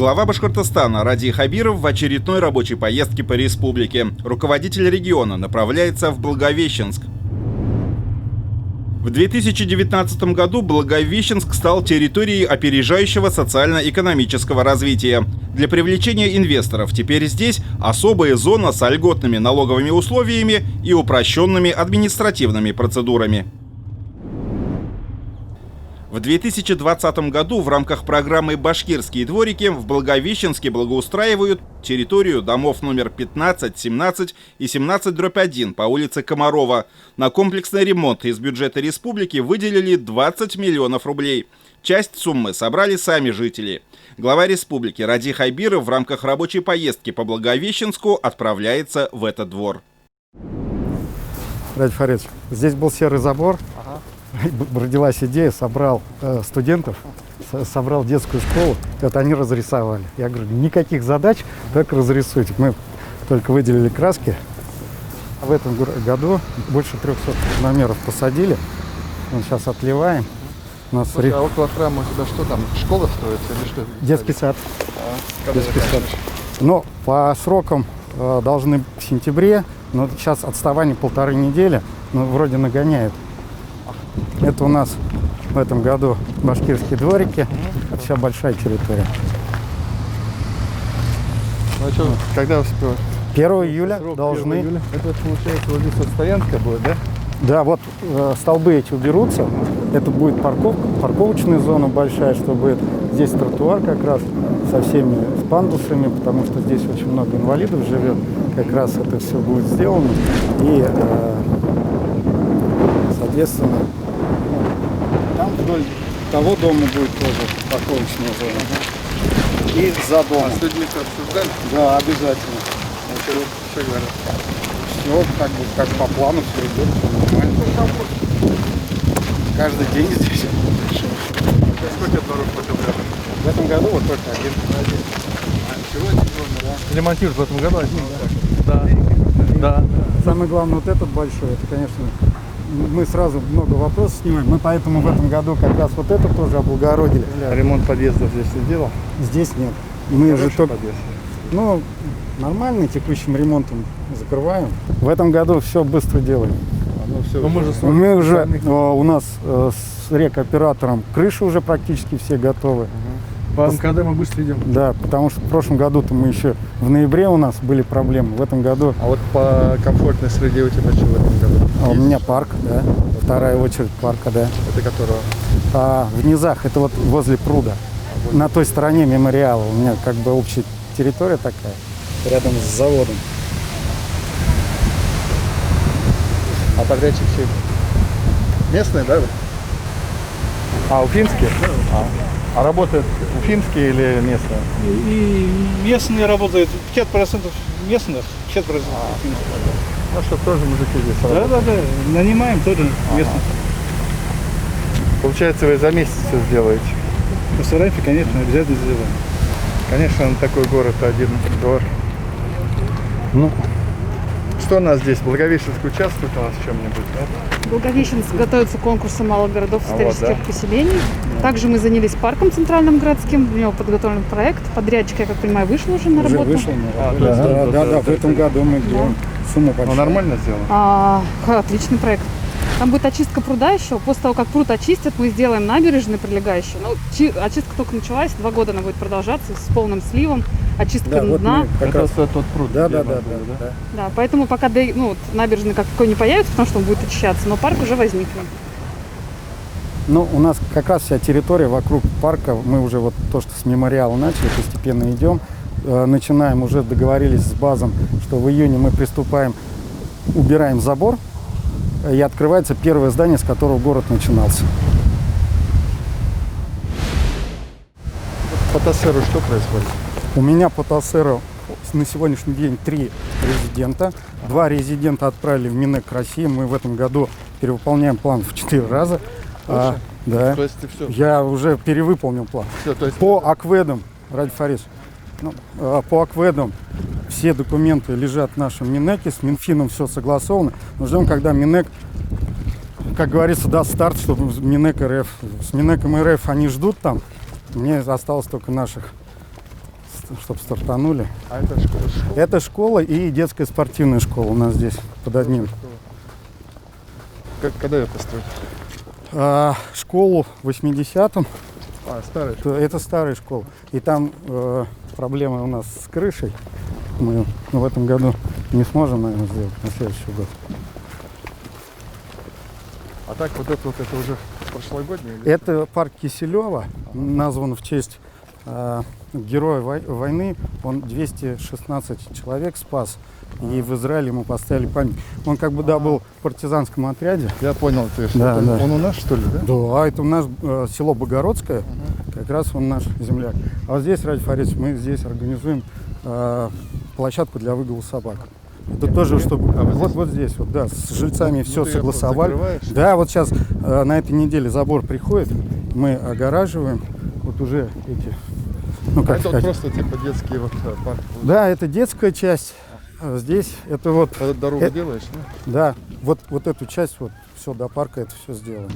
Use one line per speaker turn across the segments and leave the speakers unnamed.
Глава Башкортостана Ради Хабиров в очередной рабочей поездке по республике. Руководитель региона направляется в Благовещенск. В 2019 году Благовещенск стал территорией опережающего социально-экономического развития. Для привлечения инвесторов теперь здесь особая зона с льготными налоговыми условиями и упрощенными административными процедурами. В 2020 году в рамках программы «Башкирские дворики» в Благовещенске благоустраивают территорию домов номер 15, 17 и 17/1 по улице Комарова. На комплексный ремонт из бюджета республики выделили 20 миллионов рублей. Часть суммы собрали сами жители. Глава республики Ради Хабиров в рамках рабочей поездки по Благовещенску отправляется в этот двор.
Ради Фаридович, здесь был серый забор. Родилась идея, собрал студентов, собрал детскую школу, вот они разрисовали. Я говорю, никаких задач, только разрисуйте. Мы только выделили краски. В этом году больше 300 номеров посадили. Мы сейчас отливаем. У нас
а около храма у тебя что там, школа строится или что?
Детский сад. Детский сад. Но по срокам должны в сентябре, но сейчас отставание 1,5 недели, но вроде нагоняет. Это у нас в этом году башкирские дворики. Это вся большая территория.
Ну а что, когда успел?
1 июля должны.
1 июля. Это получается вот здесь вот стоянка будет, да?
Да, вот столбы эти уберутся. Это будет парковка, парковочная зона большая, что будет. Здесь тротуар как раз со всеми с пандусами, потому что здесь очень много инвалидов живет. Как раз это все будет сделано. И, соответственно, там вдоль того дома будет тоже парковочная зона. И за домом.
А с людьми-то обсуждали?
Да, обязательно.
Что говорят?
Все как по плану, все идет, все нормально. Каждый день здесь.
Сколько дворов потом рядом?
В этом году вот только один.
Всего один двор, да? Ремонтируют в этом году один, да? Да.
Самое главное, вот этот большой, это, конечно, мы сразу много вопросов снимаем. Мы поэтому в этом году как раз вот это тоже облагородили.
Ремонт подъездов здесь не делал?
Здесь нет. Мы же только...
подъезд.
Ну, нормально, текущим ремонтом закрываем. В этом году все быстро делаем. Мы уже у нас с рекоператором крыши уже практически все готовы.
Когда мы быстро идем?
Да, потому что в прошлом году-то мы еще в ноябре у нас были проблемы. В этом году...
А вот по комфортной среде у тебя что в этом году?
У меня парк, да. Вторая очередь парка, да.
Это которого?
В низах, это вот возле пруда. На той стороне мемориала. У меня как бы общая территория такая, рядом с заводом.
А подрядчик все местные, да? Уфимские? А работают уфимские или местные?
И местные работают, 50% местных, 50% уфимских.
Ну, что тоже мужики здесь работают.
Да, нанимаем тоже местных.
Получается, вы за месяц все сделаете?
Постараемся, конечно, обязательно сделаем.
Конечно, на такой город один двор.
Ну,
что у нас здесь? Благовещенск участвует у нас в чем-нибудь, да?
Благовещенск готовится к конкурсу малых городов исторических
да.
поселений. Также мы занялись парком центральным городским. У него подготовлен проект. Подрядчик, я как понимаю, вышел уже на работу.
вышел на работу. Да, в этом году мы делаем сумму большую.
Нормально сделано?
Отличный проект. Там будет очистка пруда еще. После того, как пруд очистят, мы сделаем набережные прилегающие. Ну, очистка только началась, 2 года она будет продолжаться с полным сливом, очистка дна.
Как раз тот пруд.
Да.
Да, поэтому пока набережные как такой не появится, потому что он будет очищаться, но парк уже возникнет.
Ну, у нас как раз вся территория вокруг парка, мы уже вот то, что с мемориала начали, постепенно идем. Начинаем, уже договорились с базом, что в июне мы приступаем, убираем забор, и открывается первое здание, с которого город начинался.
По Тассеру что происходит?
У меня по Тассеру на сегодняшний день 3 резидента. 2 резидента отправили в Минэк России. Мы в этом году перевыполняем план в 4 раза. Да.
То есть ты все?
Я уже перевыполнил план.
Все, то есть
по акведам, Ради Фаридович, по акведам все документы лежат в нашем Минэке, с Минфином все согласовано. Мы ждем, когда Минэк, как говорится, даст старт, чтобы Минэк РФ. С Минэком РФ они ждут там. Мне осталось только наших чтобы стартанули.
А это школа?
Это школа и детская спортивная школа у нас здесь под одним.
Когда ее построили?
Школу в 80-м.
Старая.
Это старая школа. И там проблемы у нас с крышей. Мы в этом году не сможем, наверное, сделать на следующий год.
А так вот это уже прошлогодний?
Это парк Киселева, назван в честь героя войны. Он 216 человек спас. И в Израиле ему поставили памятник. Он как бы, был в партизанском отряде.
Я понял, ты что
Да, да.
он у нас, что ли, да?
Да, это у нас село Богородское, как раз он наш земляк. А вот здесь, Ради Фаридович, мы здесь организуем площадку для выгула собак. Это тоже, чтобы вот здесь, с жильцами все
ты её
согласовали.
закрываешь?
Да, вот сейчас на этой неделе забор приходит, мы огораживаем, вот уже эти, как
Это
сказать.
просто типа детский парк.
Да, это детская часть. А здесь это вот.
А дорогу делаешь, да?
Да, вот эту часть, все до парка, это все сделано.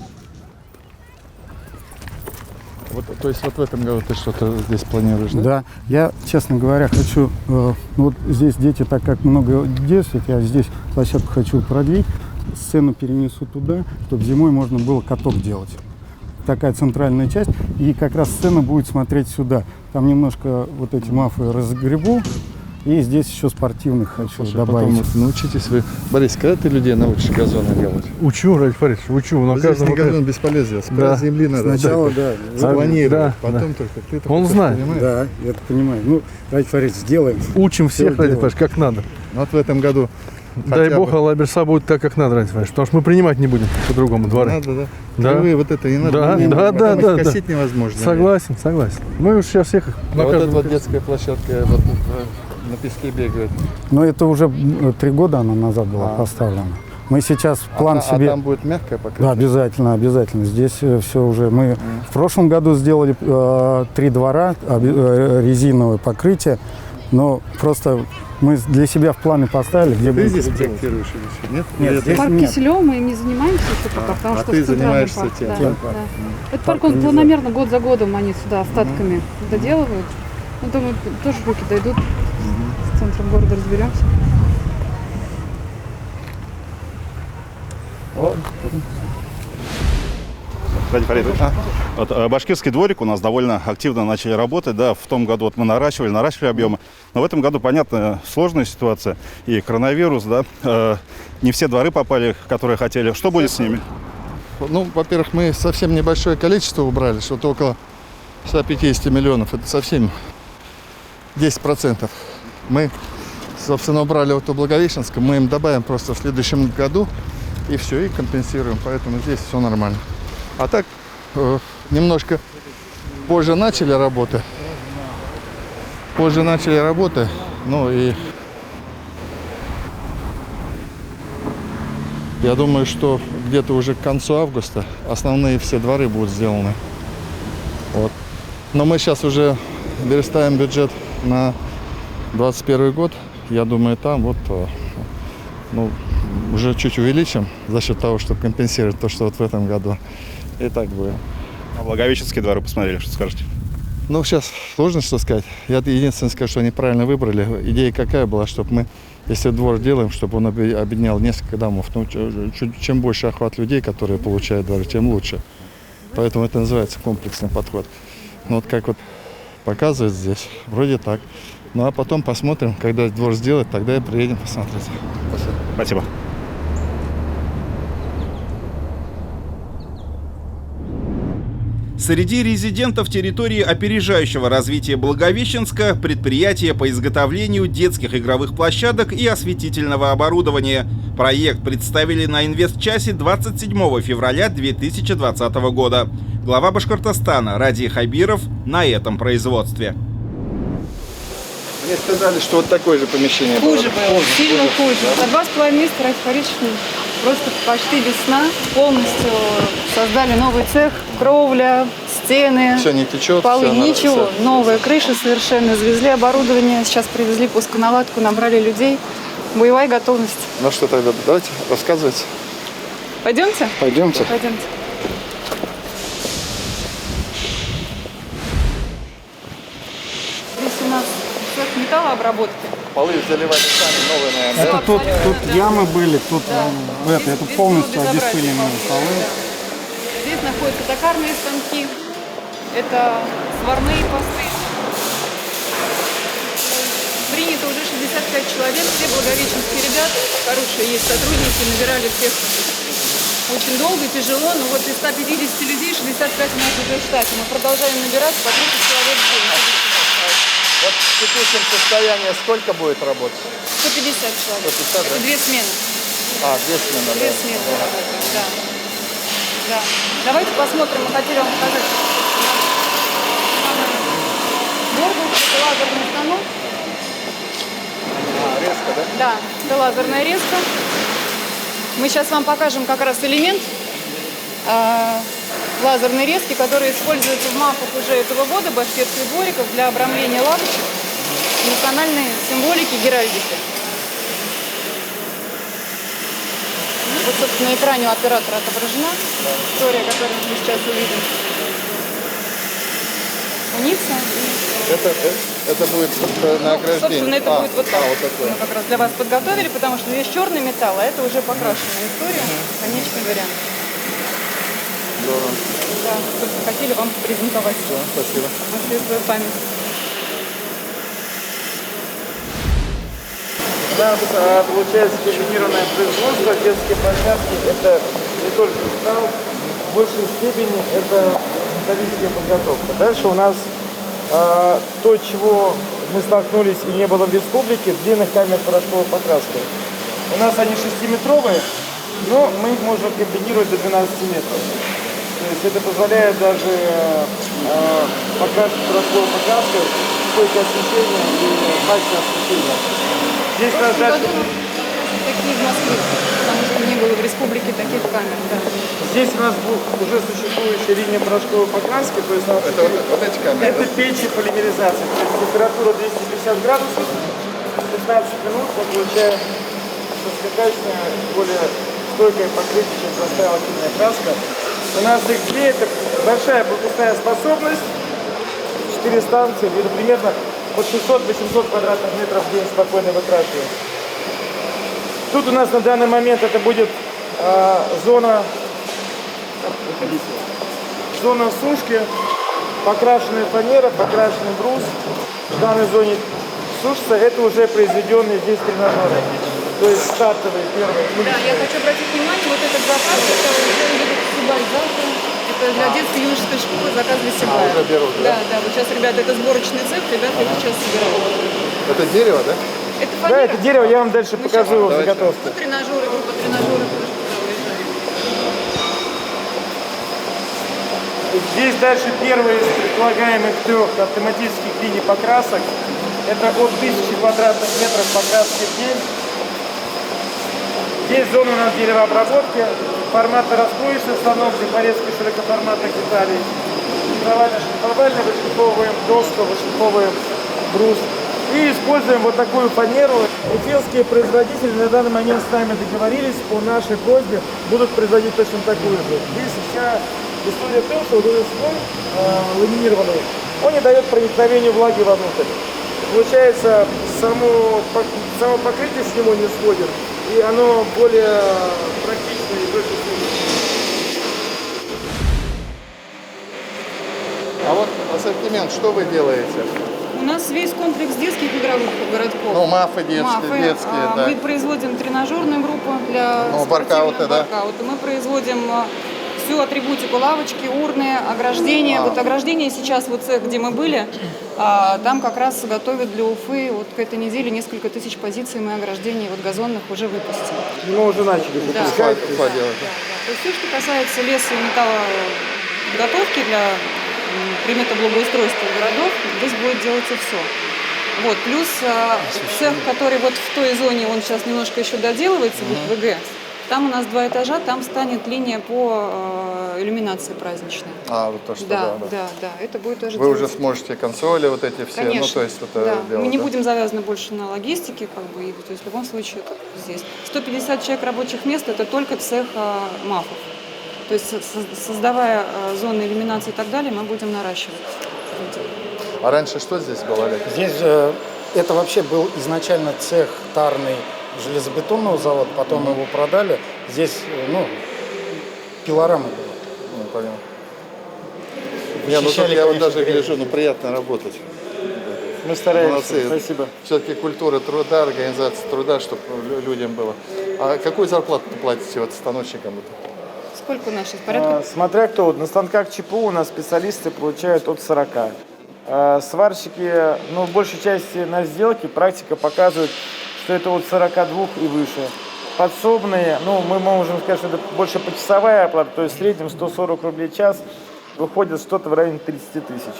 То есть в этом году ты что-то здесь планируешь, да?
Да, я, честно говоря, хочу, здесь дети, так как много действуют, я здесь площадку хочу продлить, сцену перенесу туда, чтобы зимой можно было каток делать. Такая центральная часть, и как раз сцена будет смотреть сюда. Там немножко вот эти мафы разгребу, и здесь еще спортивных хочу добавить.
Потом научитесь вы. Борис, когда ты людей научишь газоны делать?
Учу, Ради Фаридович, учу. На
Здесь
каждом
не газон бесполезен. С земли надо
Сначала, да.
запланировать,
Да,
потом только ты
Он
всё
знает.
понимаешь?
Да, я это понимаю. Ради Фаридович, сделаем.
Учим
Всё
всех, Ради
делаем.
Фаридович, как надо.
Вот в этом году
Дай
хотя
бог,
бы
Аллах Берса будет так, как надо, Ради Фаридович. Потому что мы принимать не будем по-другому дворы.
надо, да?
Да.
Впервые вот это не надо.
Да,
не
да,
потом
да,
их
да,
косить невозможно.
Согласен. Мы уж сейчас всех их
А вот эта вот детская площадка на песке бегает.
Но это уже 3 года она назад была поставлена. Мы сейчас план
А
себе...
там будет мягкое покрытие?
Да, обязательно. Здесь все уже... Мы в прошлом году сделали 3 двора, резиновое покрытие, но просто мы для себя в планы поставили, где
Ты
будет
здесь
делать.
проектируешь или что? Нет?
Нет,
Или
здесь
это-
Парк
нет.
Киселева мы им не занимаемся еще пока, потому
а
что
ты
это центральный
занимаешься
парк.
тем,
Да,
тем
да. Этот парк, он планомерно год за годом они сюда остатками доделывают. Ну, думаю, тоже руки дойдут. С центром города разберемся.
Ради Фаридович, башкирский дворик у нас довольно активно начали работать. Да, в том году мы наращивали объемы. Но в этом году, понятно, сложная ситуация. И коронавирус, да, не все дворы попали, которые хотели. Что будет с ними?
Ну, во-первых, мы совсем небольшое количество убрали, что-то около 150 миллионов. Это совсем 10%. Мы, собственно, убрали вот у Благовещенска. Мы им добавим просто в следующем году. И все, и компенсируем. Поэтому здесь все нормально. А так, немножко позже начали работы. Ну и я думаю, что где-то уже к концу августа основные все дворы будут сделаны. Вот. Но мы сейчас уже верстаем бюджет на 2021 год. Я думаю, там уже чуть увеличим за счет того, чтобы компенсировать то, что вот в этом году. И так будет.
А Благовещенские дворы посмотрели, что скажете?
Ну, сейчас сложно что сказать. Я единственное скажу, что они правильно выбрали. Идея какая была, чтобы мы, если двор делаем, чтобы он объединял несколько домов. Ну, чем больше охват людей, которые получают дворы, тем лучше. Поэтому это называется комплексный подход. Ну, вот как вот показывает здесь, вроде так. Ну, а потом посмотрим, когда двор сделает, тогда и приедем посмотреть.
Спасибо.
Среди резидентов территории опережающего развития Благовещенска предприятие по изготовлению детских игровых площадок и осветительного оборудования. Проект представили на инвестчасе 27 февраля 2020 года. Глава Башкортостана Ради Хабиров на этом производстве.
Мне сказали, что вот такое же помещение
Хуже было, сильно хуже. За 2,5 месяца, Ради Фаридович, просто почти без сна полностью создали новый цех, кровля, стены,
Все не течет.
полы,
всё
ничего.
всё.
Новые крыши совершенно, завезли оборудование, сейчас привезли пусконаладку, набрали людей. Боевая готовность.
Ну что тогда, давайте рассказывайте.
Пойдемте?
Пойдемте.
Пойдемте. Здесь у нас доработки.
Полы заливали сами, новые, наверное.
Это тут
абсолютно, да.
ямы были, тут это
Здесь
полностью
было безобразие
обеспыленные
полное,
полы.
да. Здесь находятся токарные станки, это сварные посты. Принято уже 65 человек, все благовещенские ребята, хорошие есть сотрудники, набирали всех очень долго, тяжело, но вот из 150 людей 65 у нас уже в штате. Мы продолжаем набирать по 30 человек в день.
Вот в текущем состоянии сколько будет работать?
150 человек.
150,
Это
да?
2 смены.
Две смены,
Две
да.
смены работают, да. Да. Давайте посмотрим, мы хотели вам показать. Горбуш, это лазерный станок.
Резко, да?
Да, это лазерная резка. Мы сейчас вам покажем как раз элемент лазерной резки, который используется в МАФах уже этого года, башкирских двориков, для обрамления лавочек, национальной символики, геральдики. Вот, собственно, на экране у оператора отображена история, которую мы сейчас увидим. Уница.
Это будет на ограждение.
Собственно, это будет вот так.
вот такое.
Мы как раз для вас подготовили, потому что здесь черный металл, а это уже покрашенная история, конечный вариант.
Здорово.
Да, собственно, хотели вам презентовать.
Спасибо.
На всю свою память.
У нас получается комбинированное производство, детские площадки, это не только металл, в большей степени это металлическая подготовка. Дальше у нас то, чего мы столкнулись и не было в республике, длинных камер порошковой покраски. У нас они 6-метровые, но мы их можем комбинировать до 12 метров. То есть это позволяет даже покрасить порошковой покраской стойкое освещение и качественное освещение. Здесь у нас дальше...
Такие в Москве, потому что не было в республике таких камер. Да.
Здесь у нас уже существующая линия порошковой покраски, то есть
Это вот эти камеры?
это печи полимеризации. То есть температура 250 градусов, 15 минут мы получаем высококачественное, более стойкое покрытие, чем простая лакированная краска. У нас их две, это большая пропускная способность, 4 станции, где примерно от 600-800 квадратных метров в день спокойно выкрашиваем. Тут у нас на данный момент это будет зона сушки, покрашенная фанера, покрашенный брус. В данной зоне сушится, это уже произведенные здесь тренажеры. То есть стартовые первые.
Да, я хочу обратить внимание, вот этот заказ, это уже едет Сибай завтра. Это для детской юношеской школы заказ для Сибая.
уже берут, да?
Да, вот сейчас, ребята, это сборочный цех, ребята их сейчас собирают.
Это дерево, да?
Это
Да,
фанера.
это дерево, я вам дальше покажу его
Давайте.
заготовку.
Ну, тренажеры, группа тренажеров.
Здесь дальше первые из предполагаемых 3 автоматических линий покрасок. Это от 1000 квадратных метров покраски в день. Здесь зона у нас деревообработки, формата раскроечный станок для порезки широкоформатных деталей. Шлифовально вышлифовываем доску, вышлифовываем брус. И используем вот такую фанеру. Уфимские производители на данный момент с нами договорились, по нашей просьбе будут производить точно такую же. Здесь вся история в том, что вот этот слой ламинированный, он не дает проникновению влаги вовнутрь. Получается, само покрытие с него не сходит, и оно более практично и дольше служит.
А вот ассортимент, что вы делаете?
У нас весь комплекс детских игровых городков.
Ну, мафы детские,
Мафы.
да.
Мы производим тренажерную группу для
воркауты, да?
воркаута. Мы производим всю атрибутику, лавочки, урны, ограждения. Вот ограждение сейчас, вот цех, где мы были, там как раз готовят для Уфы. Вот к этой неделе несколько тысяч позиций мы ограждений вот газонных уже выпустим.
Мы уже начали
Да.
выпускать.
Уфа делает.
То есть все, что касается леса и металлоготовки для предмета благоустройства городов, здесь будет делаться все. Вот, плюс цех, который вот в той зоне, он сейчас немножко еще доделывается, будет ВГ. Там у нас 2 этажа, там станет линия по иллюминации праздничной.
Вот то, что
Да, это будет тоже
Вы уже
делаться.
сможете консоли вот эти все,
Конечно,
ну то есть это
да.
дело,
Мы не
да?
будем завязаны больше на логистике, как бы, и, то есть в любом случае это здесь. 150 человек рабочих мест, это только цех МАФов. То есть создавая зоны иллюминации и так далее, мы будем наращивать.
А раньше что здесь было, Олег?
Здесь Это вообще был изначально цех тарный железобетонного завода, потом его продали. Здесь, пилорама была.
Понял. Я
Вычищали, конечно,
даже
грязь.
гляжу, приятно работать.
Мы стараемся.
Молодцы.
Спасибо.
Все-таки культура труда, организация труда, чтобы людям было. А какую зарплату платите вот станочникам?
Сколько у нас сейчас? Порядка?
Смотря кто. На станках ЧПУ у нас специалисты получают от 40. Сварщики, в большей части на сделке практика показывает, что это от 42 и выше. Подсобные, мы можем сказать, что это больше почасовая оплата, то есть в среднем 140 рублей в час, выходит что-то в районе 30 тысяч.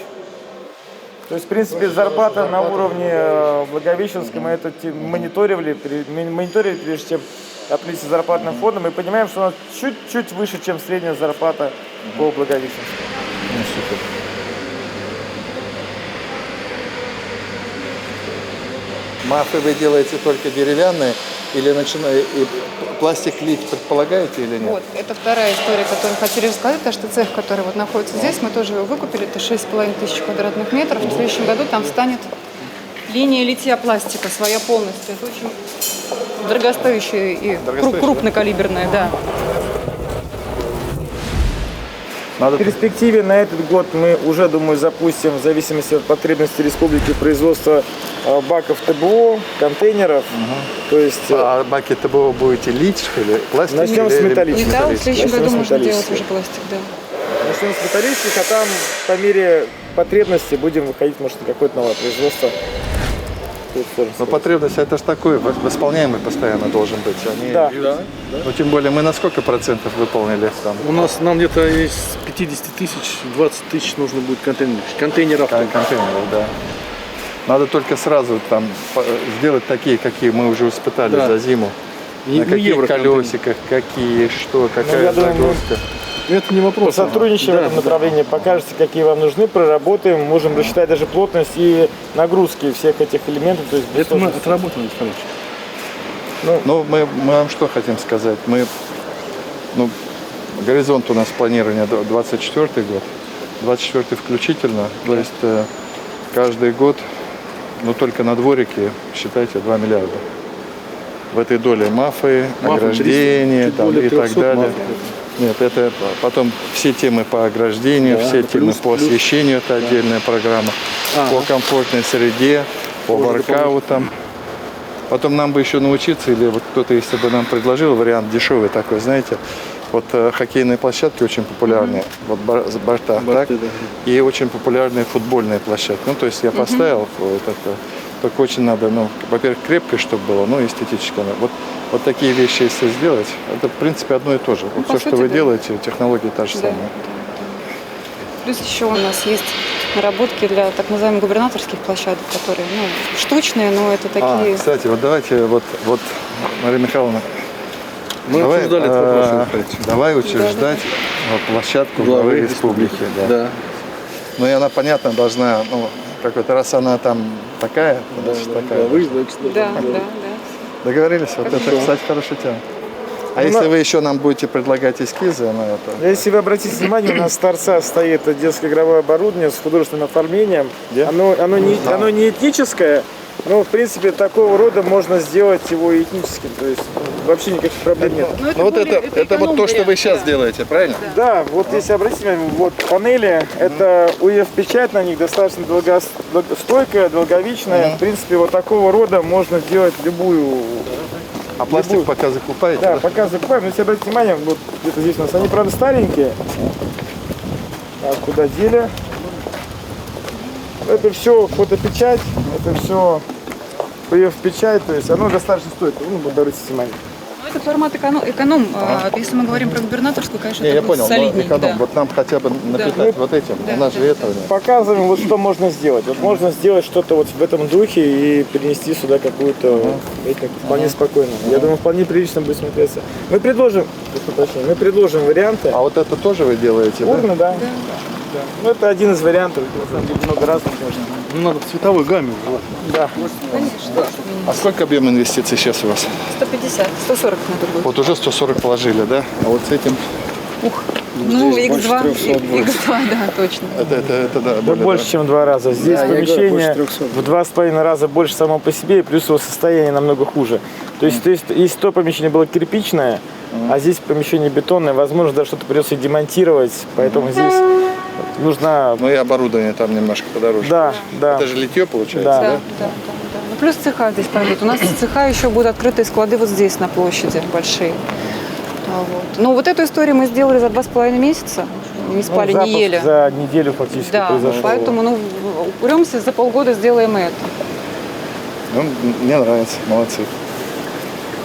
То есть, в принципе, зарплата на уровне Благовещенска, мы это мониторили, прежде чем определиться зарплатным фондом, и понимаем, что у нас чуть-чуть выше, чем средняя зарплата по Благовещенску.
Мафы вы делаете только деревянные или и пластик лить предполагаете или нет?
Вот, это вторая история, которую хотели рассказать, потому что цех, который вот находится здесь, мы тоже его выкупили, это 6,5 тысяч квадратных метров. В следующем году там станет линия литья пластика своя полностью. Это очень дорогостоящая и крупнокалиберная, да.
В перспективе на этот год мы уже, думаю, запустим, в зависимости от потребностей республики, производство баков ТБО, контейнеров. То есть
А баки ТБО будете лить или пластик?
начнем с металлических.
Металл в следующем
Начнем
году
с
можно делать
металлических.
уже пластик, да.
Начнем с металлических, а там по мере потребности будем выходить, может, на какое-то новое производство.
Но потребность это же такой восполняемый постоянно должен быть.
Да.
Ну, тем более мы на сколько процентов выполнили там?
Нам где-то из 50 тысяч, 20 тысяч нужно будет контейнеров.
Контейнеров, да. Надо только сразу там сделать такие, какие мы уже испытали за зиму. На каких колесиках, какие, что, какая загрузка.
Это не вопрос.
Сотрудничаем в этом направлении, покажете, какие вам нужны, проработаем, можем рассчитать даже плотность и нагрузки всех этих элементов. То есть
Это мы отработали, конечно.
Ну, мы вам что хотим сказать? Горизонт у нас планирования 24 год, 24 включительно. То есть каждый год, только на дворике, считайте, 2 миллиарда. В этой доле мафы, ограждения и так далее. Нет, это потом все темы по ограждению, все темы по освещению, это отдельная программа. По комфортной среде, по воркаутам. Потом нам бы еще научиться, или вот кто-то, если бы нам предложил вариант дешевый такой, знаете, вот хоккейные площадки очень популярные, вот борта, так? И очень популярные футбольные площадки. То есть я поставил вот это. Только очень надо, во-первых, крепко, чтобы было, эстетически. Вот такие вещи, если сделать, это, в принципе, одно и то же. Вот все, что вы делаете, технологии та же самая.
Плюс еще у нас есть наработки для так называемых губернаторских площадок, которые, штучные, но это такие...
Кстати, вот давайте, вот Мария Михайловна,
Мы обсуждали этот вопрос.
давай учреждать площадку главы республики. Да. И она, понятно, должна, раз она там такая, значит такая.
Да.
Договорились? Вот это, кстати, хорошая тема. А если вы еще нам будете предлагать эскизы на это?
Если вы обратите внимание, у нас с торца стоит детское игровое оборудование с художественным оформлением. Оно не этническое, но, в принципе, такого рода можно сделать его и этническим. То есть вообще никаких проблем нет.
Это вот то, что вы сейчас делаете, правильно?
Да, вот если обратите внимание, вот панели, это УЕФ-печать на них достаточно стойкая, долговечная. В принципе, вот такого рода можно сделать любую...
А пластик пока закупаете?
Да, пока закупаем. Но если обратите внимание, вот где-то здесь у нас, они, правда, старенькие. А куда дели? Это все фотопечать, это все УЕФ-печать, то есть оно достаточно стойкое. Обратите внимание.
Это формат эконом. Если мы говорим про губернаторскую, конечно,
Я
такой
понял,
солидный.
эконом.
Да.
Вот нам хотя бы напитать вот этим. У нас же этого нет.
Показываем, вот что можно сделать. Вот можно сделать что-то вот в этом духе и перенести сюда какую-то вполне спокойно. Я думаю, вполне прилично будет смотреться. Мы предложим варианты.
А вот это тоже вы делаете,
Урны, да? Да. Это один из вариантов. На самом деле много разных можно.
Надо в цветовой гамме.
Да.
А сколько объем инвестиций сейчас у вас?
150, 140 надо будет.
Вот уже 140 положили, да? А вот с этим...
Ну,
здесь больше
X2,
300 будет.
X2, да, точно.
Это да,
Да
более,
больше,
да.
чем в 2 раза. Здесь
Да, я говорю,
помещение
больше 300.
в 2,5 раза больше само по себе, и плюс его состояние намного хуже. То есть если то помещение было кирпичное, а здесь помещение бетонное, возможно, даже что-то придется демонтировать, поэтому здесь нужна...
Ну и оборудование там немножко подороже.
Да, да.
Это же литье получается,
Да.
Да,
да?
да, да, да. Ну, плюс цеха здесь пойдут. У нас цеха еще будут открытые склады вот здесь, на площади, большие. Вот. Ну, вот эту историю мы сделали за 2,5 месяца. Не спали,
запуск
не ели.
за неделю фактически
Да,
произошел.
поэтому, ну, упремся, за полгода сделаем это.
Ну, мне нравится, молодцы.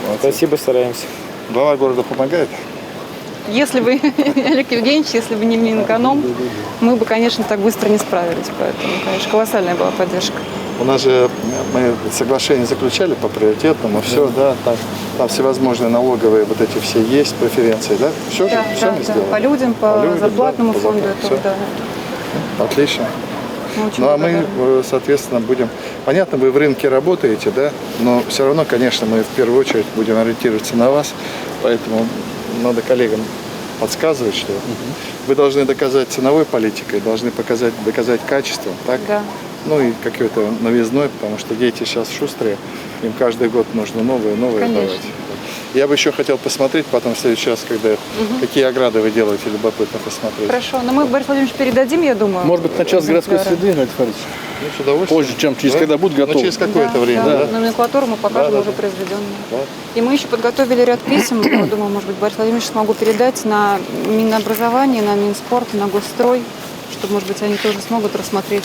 Молодцы.
Спасибо, стараемся.
Глава города помогает?
Если бы, Олег Евгеньевич, если бы не Минэконом, мы бы, конечно, так быстро не справились. Поэтому, конечно, колоссальная была поддержка.
У нас же мы соглашение заключали по приоритетному, все, да, там всевозможные налоговые вот эти все есть, преференции, да? Все,
Да,
все
да,
мы
да.
сделали.
По людям, по
людям,
зарплатному
да, по
фонду.
зарплате,
Это, да.
Отлично.
Мы очень
Ну а мы,
благодарны.
соответственно, будем... Понятно, вы в рынке работаете, да, но все равно, конечно, мы в первую очередь будем ориентироваться на вас, поэтому надо коллегам подсказывать, что вы должны доказать ценовой политикой, должны доказать качеством, так?
Да.
Ну и какой-то новизной, потому что дети сейчас шустрые, им каждый год нужно новые
Конечно.
давать. Я бы еще хотел посмотреть потом в следующий раз, когда какие ограды вы делаете, любопытно посмотреть.
Хорошо, но мы, Борис Владимирович, передадим, я думаю.
Может быть, на час городской
экземпляры.
среды, Игнатий Фаридович?
Ну, с удовольствием.
Позже, чем через
Да?
когда будет
Ну,
готово.
через какое-то время,
да,
да?
номенклатуру мы покажем
Да,
уже
да.
произведенную.
Да.
И мы еще подготовили ряд писем, я думаю, может быть, Борис Владимирович смогу передать на Минобразование, на Минспорт, на Госстрой, чтобы, может быть, они тоже смогут рассмотреть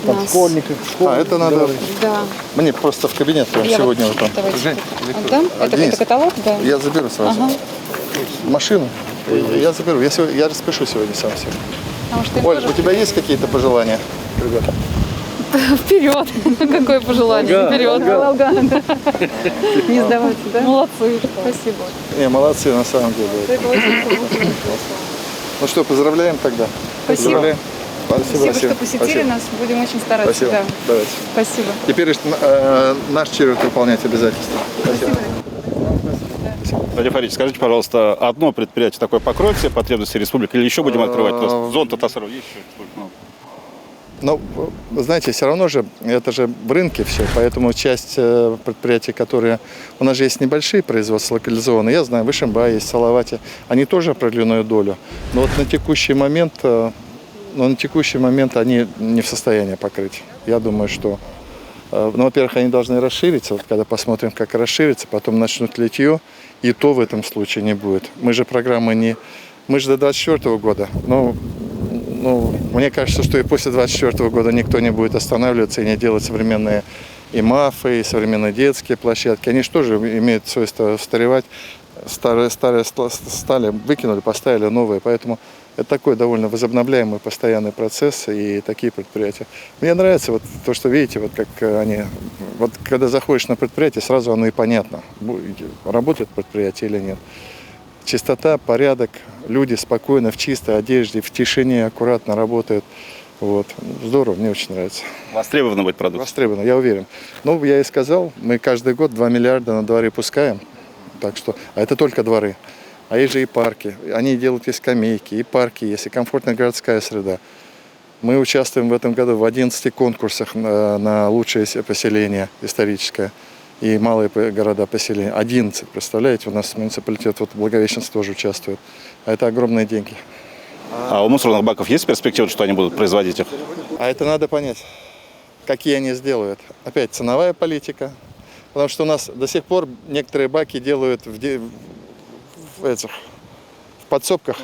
Там
нас.
школьников, школ.
А, это надо
Да.
мне просто в кабинет прям
Я
сегодня
вот,
вот там.
давайте
Жень,
отдам. Это
Денис,
каталог, да?
я заберу сразу.
Ага.
Машину. Я заберу. Я распишу сегодня сам себе.
Потому что им
Оль,
тоже
у тебя есть какие-то пожелания, ребята?
вперед. Какое пожелание?
Волга,
Вперед.
Волга.
Волга, да. Не сдаваться, да? Молодцы. Спасибо.
Не, молодцы на самом деле.
Это очень круто.
Ну что, поздравляем тогда.
Спасибо.
Поздравляем. Спасибо,
Спасибо, что посетили
Спасибо.
нас. Будем очень стараться.
Спасибо.
Да.
Давайте.
Спасибо.
Теперь наш черед выполнять обязательства. Спасибо.
Владимир Фаридович, скажите, пожалуйста, одно предприятие такое покроет все потребности республики или еще будем открывать? Просто зон Татарстана есть еще? Ну,
Но, вы знаете, все равно же, это же в рынке все, поэтому часть предприятий, которые... У нас же есть небольшие производства локализованные, я знаю, в Ишимбае есть, в Салавате, они тоже определенную долю. Но вот на текущий момент они не в состоянии покрыть. Я думаю, что, ну, во-первых, они должны расшириться, вот когда посмотрим, как расширится, потом начнут литье, и то в этом случае не будет. Мы же программы не... Мы же до 2024 года, ну, мне кажется, что и после 2024 года никто не будет останавливаться и не делать современные и МАФы, и современные детские площадки. Они же тоже имеют свойство устаревать. Старые стали, выкинули, поставили новые. Поэтому это такой довольно возобновляемый постоянный процесс и такие предприятия. Мне нравится вот то, что видите, вот как они... Вот когда заходишь на предприятие, сразу оно и понятно, работает предприятие или нет. Чистота, порядок, люди спокойно, в чистой одежде, в тишине, аккуратно работают. Вот. Здорово, мне очень нравится.
востребована будет продукция.
Востребовано, я уверен. Ну, я и сказал, мы каждый год 2 миллиарда на дворы пускаем. Так что, а это только дворы. А есть же и парки. Они делают и скамейки, и парки есть, и комфортная городская среда. Мы участвуем в этом году в 11 конкурсах на лучшее поселение историческое. И малые города поселения. 11, представляете, у нас муниципалитет, вот Благовещенск тоже участвует. А это огромные деньги.
А у мусорных баков есть перспектива, что они будут производить их?
А это надо понять, какие они сделают. Опять ценовая политика. Потому что у нас до сих пор некоторые баки делают в подсобках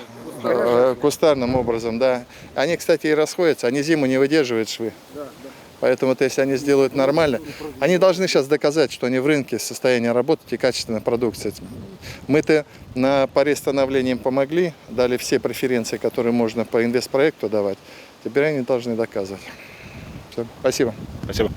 кустарным образом. Да. Они, кстати, и расходятся, они зиму не выдерживают швы. Поэтому, если они сделают нормально, они должны сейчас доказать, что они в рынке в состоянии работать и качественной продукции. Мы-то по рестановлению им помогли, дали все преференции, которые можно по инвестпроекту давать. Теперь они должны доказывать. Все. Спасибо.
Спасибо.